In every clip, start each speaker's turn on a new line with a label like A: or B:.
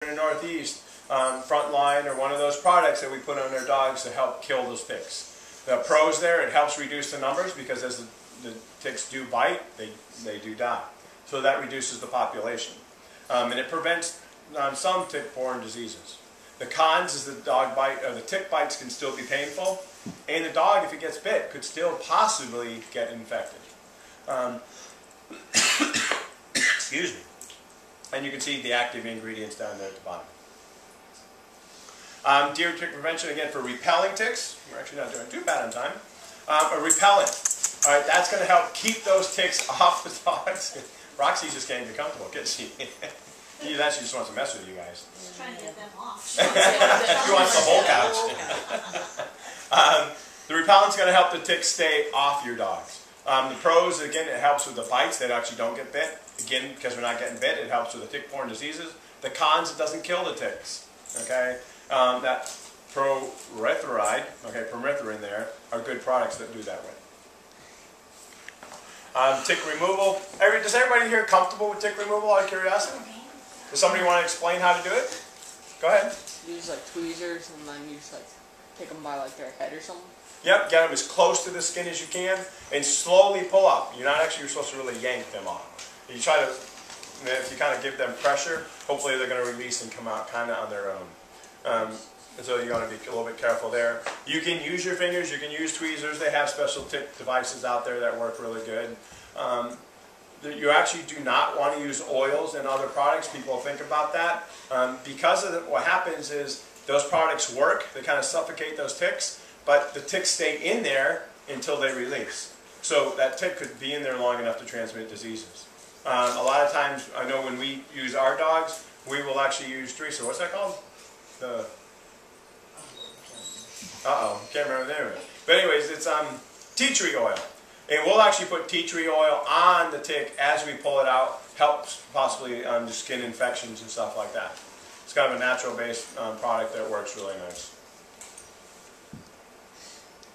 A: in the Northeast, Frontline or one of those products that we put on their dogs to help kill those ticks. The pros there, it helps reduce the numbers because as the ticks do bite, they do die. So that reduces the population. And it prevents some tick-borne diseases. The cons is the dog bite, or the tick bites can still be painful, and the dog, if it gets bit, could still possibly get infected. Excuse me. And you can see the active ingredients down there at the bottom. Deer tick prevention, again, for repelling ticks. We're actually not doing too bad on time. A repellent. All right, that's going to help keep those ticks off the dogs. Roxy's just getting comfortable, can't she? She just wants to mess with you guys.
B: She's trying to get them off.
A: She wants the whole couch. The repellent's going to help the ticks stay off your dogs. The pros, again, it helps with the bites. They actually don't get bit. Again, because we're not getting bit, it helps with the tick-borne diseases. The cons, it doesn't kill the ticks. Okay, that permethrin, permethrin there, are good products that do that way. Tick removal. Does everybody here comfortable with tick removal out of curiosity? Does somebody want to explain how to do it? Go ahead.
C: Use like tweezers and then you just like take them by like their head or something.
A: Yep, get them as close to the skin as you can and slowly pull up. You're supposed to really yank them off. You try to, if you kind of give them pressure, hopefully they're going to release and come out kind of on their own. And so you want to be a little bit careful there. You can use your fingers, you can use tweezers. They have special tick devices out there that work really good. You actually do not want to use oils and other products. People think about that. Because of what happens is those products work, they kind of suffocate those ticks, but the ticks stay in there until they release. So that tick could be in there long enough to transmit diseases. A lot of times, I know when we use our dogs, we will actually use Teresa. What's that called? Can't remember the name of it. But anyways, it's tea tree oil. And we'll actually put tea tree oil on the tick as we pull it out. Helps possibly the skin infections and stuff like that. It's kind of a natural-based product that works really nice.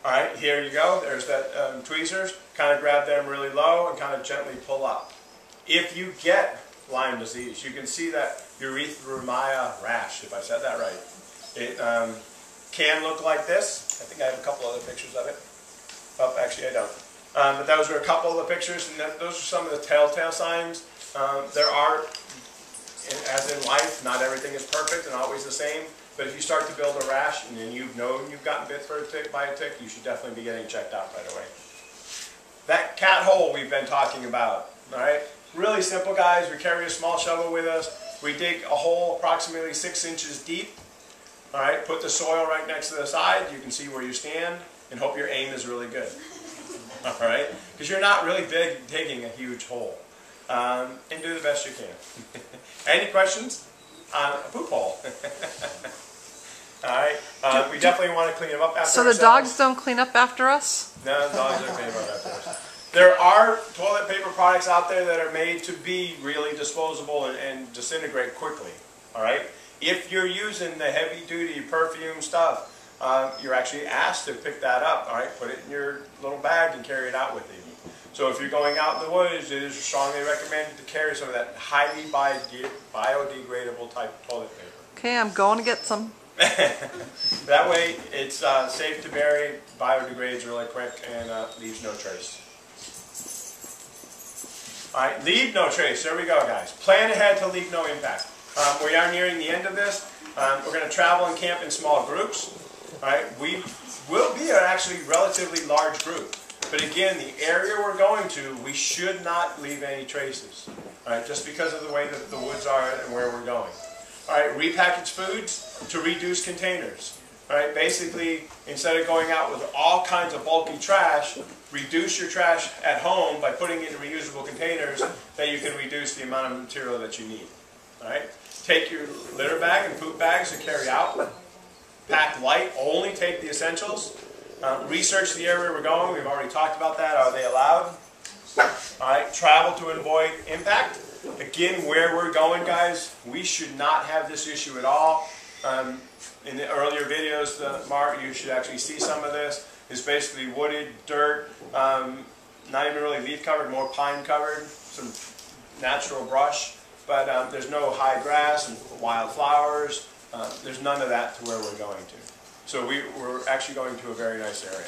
A: All right, here you go. There's that tweezers. Kind of grab them really low and kind of gently pull up. If you get Lyme disease, you can see that erythromeia rash, if I said that right. It can look like this. I think I have a couple other pictures of it. Oh, actually I don't. But those are a couple of the pictures, and those are some of the telltale signs. There are, as in life, not everything is perfect and always the same. But if you start to build a rash and then you've known you've gotten bit by a tick, you should definitely be getting checked out right away. That cat hole we've been talking about, all right? Really simple, guys. We carry a small shovel with us. We dig a hole approximately 6 inches deep. All right, put the soil right next to the side. You can see where you stand and hope your aim is really good. All right, because you're not really digging a huge hole. And do the best you can. Any questions on a poop hole? All right, we definitely want to clean them up after
D: So the dogs don't clean up after us?
A: No, the dogs don't clean them up after us. There are toilet paper products out there that are made to be really disposable and disintegrate quickly. All right, if you're using the heavy-duty perfume stuff, you're actually asked to pick that up. All right, put it in your little bag and carry it out with you. So if you're going out in the woods, it is strongly recommended to carry some of that highly biodegradable type of toilet paper.
D: Okay, I'm going to get some.
A: That way, it's safe to bury, biodegrades really quick, and leaves no trace. All right, leave no trace. There we go, guys. Plan ahead to leave no impact. We are nearing the end of this. We're going to travel and camp in small groups. All right, we will be an actually relatively large group. But again, the area we're going to, we should not leave any traces. All right, just because of the way that the woods are and where we're going. All right, repackaged foods to reduce containers. All right, basically, instead of going out with all kinds of bulky trash, reduce your trash at home by putting it in reusable containers, that you can reduce the amount of material that you need. All right, take your litter bag and poop bags to carry out. Pack light, only take the essentials. Research the area we're going. We've already talked about that. Are they allowed? All right, travel to avoid impact. Again, where we're going, guys, we should not have this issue at all. In the earlier videos, Mark, you should actually see some of this. It's basically wooded, dirt, not even really leaf covered, more pine covered, some natural brush. but there's no high grass and wild flowers. There's none of that to where we're going to. So we're actually going to a very nice area.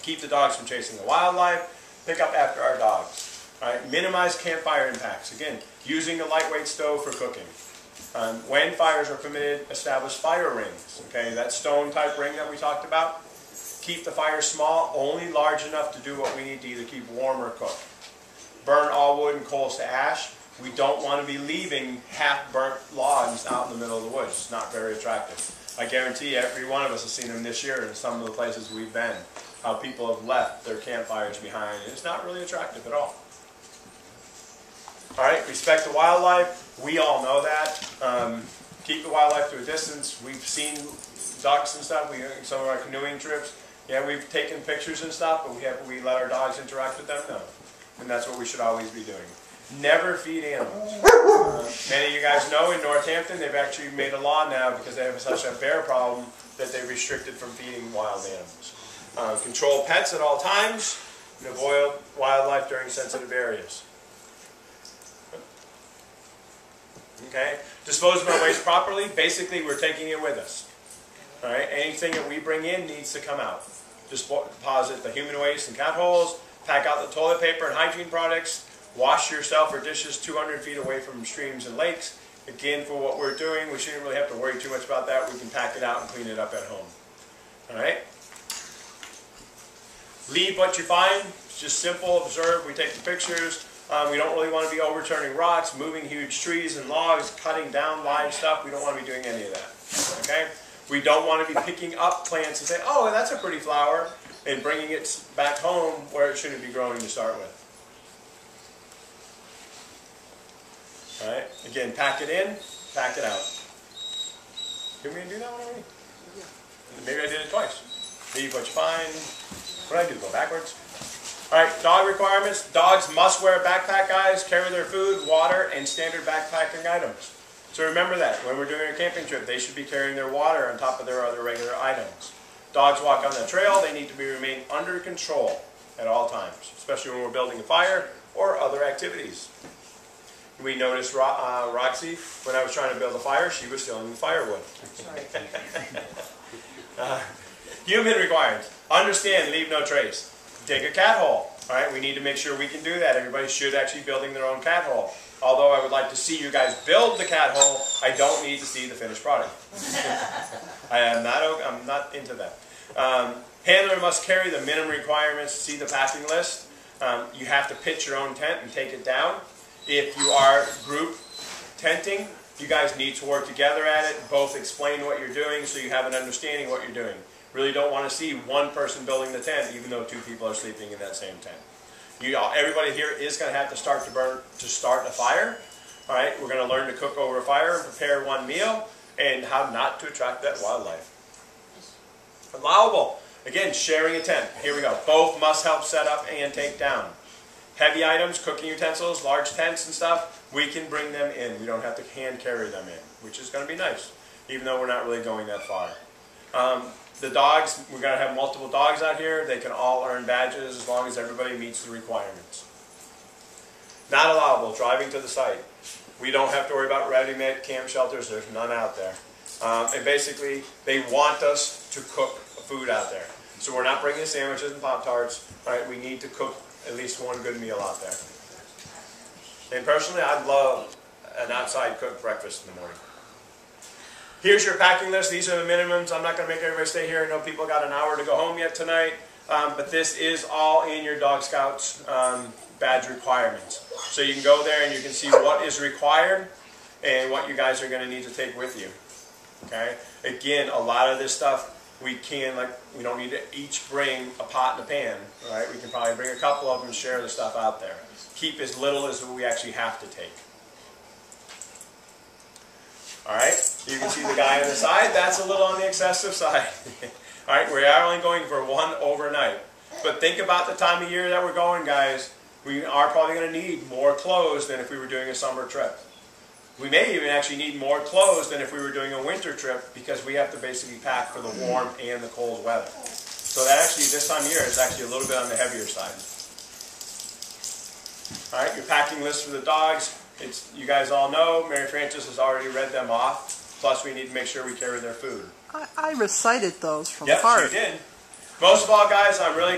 A: Keep the dogs from chasing the wildlife. Pick up after our dogs. All right? Minimize campfire impacts. Again, using a lightweight stove for cooking. When fires are permitted, establish fire rings. Okay, that stone type ring that we talked about. Keep the fire small, only large enough to do what we need to either keep warm or cook. Burn all wood and coals to ash. We don't want to be leaving half-burnt logs out in the middle of the woods. It's not very attractive. I guarantee every one of us has seen them this year in some of the places we've been. How people have left their campfires behind. It's not really attractive at all. All right, respect the wildlife. We all know that. Keep the wildlife to a distance. We've seen ducks and stuff. Some of our canoeing trips. Yeah, we've taken pictures and stuff, but we let our dogs interact with them? No. And that's what we should always be doing. Never feed animals. Many of you guys know in Northampton they've actually made a law now because they have such a bear problem that they restricted from feeding wild animals. Control pets at all times and avoid wildlife during sensitive areas. Okay? Dispose of our waste properly. Basically, we're taking it with us. All right? Anything that we bring in needs to come out. Just deposit the human waste in cat holes. Pack out the toilet paper and hygiene products. Wash yourself or dishes 200 feet away from streams and lakes. Again, for what we're doing, we shouldn't really have to worry too much about that. We can pack it out and clean it up at home. All right? Leave what you find. It's just simple. Observe. We take the pictures. We don't really want to be overturning rocks, moving huge trees and logs, cutting down live stuff. We don't want to be doing any of that. Okay? We don't want to be picking up plants and say, oh, that's a pretty flower, and bringing it back home where it shouldn't be growing to start with. All right? Again, pack it in, pack it out. Did we do that one already? Yeah. Maybe I did it twice. Leave what you find. What did I do? Go backwards? All right, dog requirements. Dogs must wear a backpack, guys, carry their food, water, and standard backpacking items. So remember that. When we're doing a camping trip, they should be carrying their water on top of their other regular items. Dogs walk on the trail. They need to remain under control at all times, especially when we're building a fire or other activities. We noticed Roxy, when I was trying to build a fire, she was stealing the firewood. Human requirements. Understand, leave no trace. Dig a cat hole. All right, we need to make sure we can do that. Everybody should actually be building their own cat hole. Although I would like to see you guys build the cat hole, I don't need to see the finished product. I'm not into that. Handler must carry the minimum requirements. See the packing list. You have to pitch your own tent and take it down. If you are group tenting, you guys need to work together at it. Both explain what you're doing so you have an understanding what you're doing. Really don't want to see one person building the tent even though two people are sleeping in that same tent. Everybody here is going to have to start a fire. All right, we're going to learn to cook over a fire and prepare one meal and how not to attract that wildlife. Allowable. Again, sharing a tent. Here we go. Both must help set up and take down. Heavy items, cooking utensils, large tents and stuff, we can bring them in. We don't have to hand carry them in, which is going to be nice, even though we're not really going that far. The dogs, we're going to have multiple dogs out here. They can all earn badges as long as everybody meets the requirements. Not allowable, driving to the site. We don't have to worry about ready-made camp shelters. There's none out there. And basically, they want us to cook food out there. So we're not bringing sandwiches and Pop-Tarts. Right? We need to cook at least one good meal out there. And personally, I'd love an outside cooked breakfast in the morning. Here's your packing list. These are the minimums. I'm not going to make everybody stay here. I know people got an hour to go home yet tonight. But this is all in your Dog Scouts badge requirements. So you can go there and you can see what is required and what you guys are going to need to take with you. Okay? Again, a lot of this stuff we don't need to each bring a pot and a pan. Right? We can probably bring a couple of them and share the stuff out there. Keep as little as we actually have to take. Alright, you can see the guy on the side, that's a little on the excessive side. Alright, we are only going for one overnight. But think about the time of year that we're going, guys. We are probably going to need more clothes than if we were doing a summer trip. We may even actually need more clothes than if we were doing a winter trip because we have to basically pack for the warm and the cold weather. So that actually, this time of year, is actually a little bit on the heavier side. Alright, your packing list for the dogs. You guys all know Mary Frances has already read them off. Plus, we need to make sure we carry their food.
D: I recited those from
A: Yep,
D: heart.
A: she did. Most of all, guys, I'm really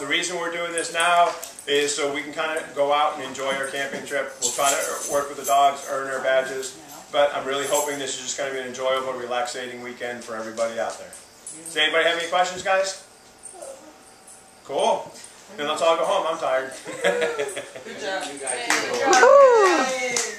A: the reason we're doing this now is so we can kind of go out and enjoy our camping trip. We'll try to work with the dogs, earn our badges, but I'm really hoping this is just going to be an enjoyable, relaxating weekend for everybody out there. Does anybody have any questions, guys? Cool. Then let's all go home. I'm tired.
C: Good job.
B: You guys.
C: Hey, good job. Hey.